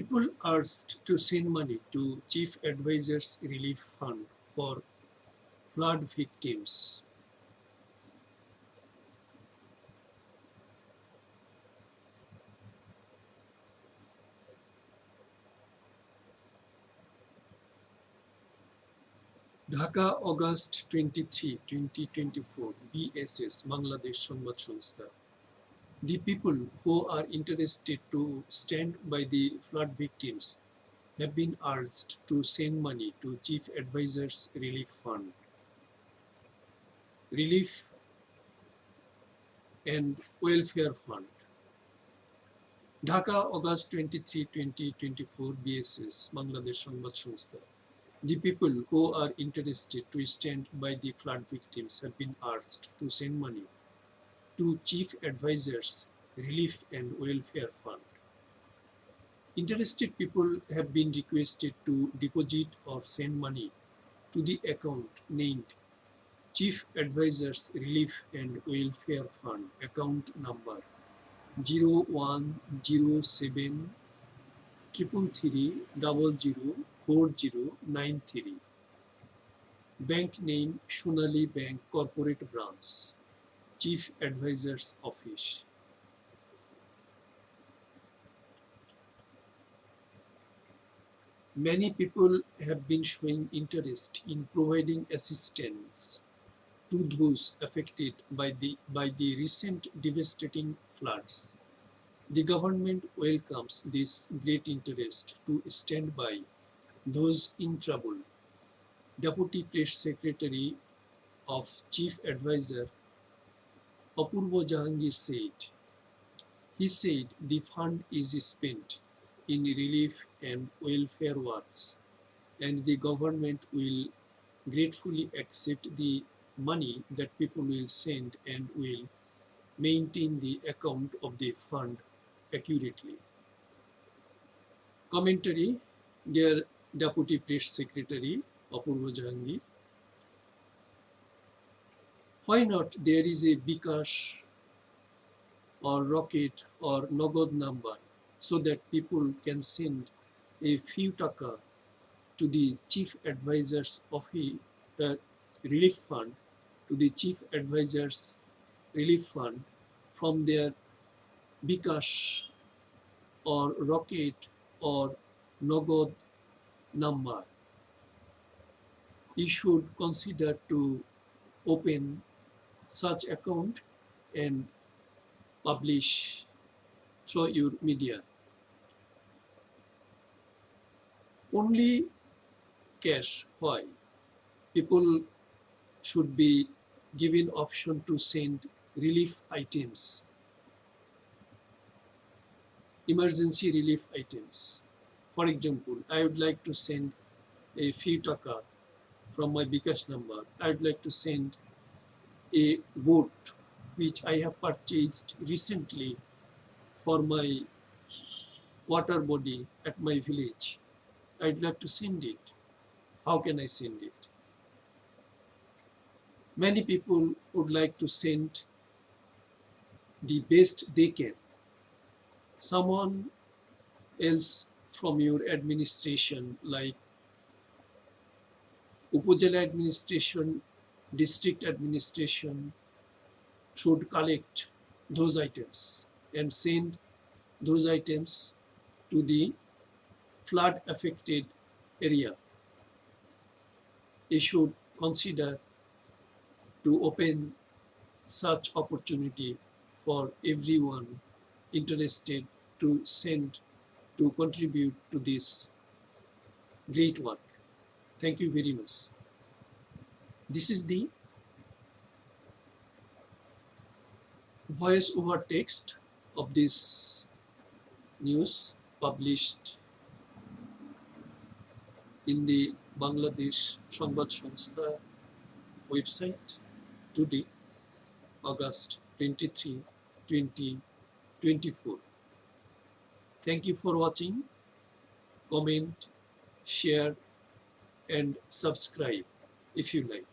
People asked to send money to Chief Advisor's Relief Fund for flood victims. Dhaka, August 23, 2024, BSS, Bangladesh Sanbad Sanstha. The people who are interested to stand by the flood victims have been urged to send money to Chief Advisor's Relief Fund. Relief and Welfare Fund. Dhaka, August 23, 2024, BSS, Bangladesh Sanbad Sanstha. The people who are interested to stand by the flood victims have been asked to send money to Chief Advisor's Relief and Welfare Fund. Interested people have been requested to deposit or send money to the account named Chief Advisor's Relief and Welfare Fund, account number 0107 333 004093. Bank name Sonali Bank Corporate Branch, Chief Advisor's Office. Many people have been showing interest in providing assistance to those affected by the recent devastating floods. The government welcomes this great interest to stand by those in trouble. Deputy Press Secretary of Chief Advisor Apurva Jahangir said. He said the fund is spent in relief and welfare works, and the government will gratefully accept the money that people will send and will maintain the account of the fund accurately. Commentary, dear Deputy Press Secretary Apurva Jahangir, why not there is a Bikash or Rocket or Nagad number so that people can send a few taka to the Chief Advisors of the Relief Fund, to the Chief Advisors Relief Fund from their Bikash or Rocket or Nagad number. You should consider to open such account and publish through your media. Only cash, why? People should be given option to send relief items, emergency relief items. For example, I would like to send a few taka from my Bikash number. I would like to send a boat which I have purchased recently for my water body at my village. I'd like to send it. How can I send it? Many people would like to send the best they can. Someone else from your administration, like Upajala administration, district administration, should collect those items and send those items to the flood affected area. They should consider to open such opportunity for everyone interested to send, to contribute to this great work. Thank you very much. This is the voice over text of this news published in the Bangladesh Sanbad Sanstha website today, August 23, 2024. Thank you for watching. Comment, share and subscribe if you like.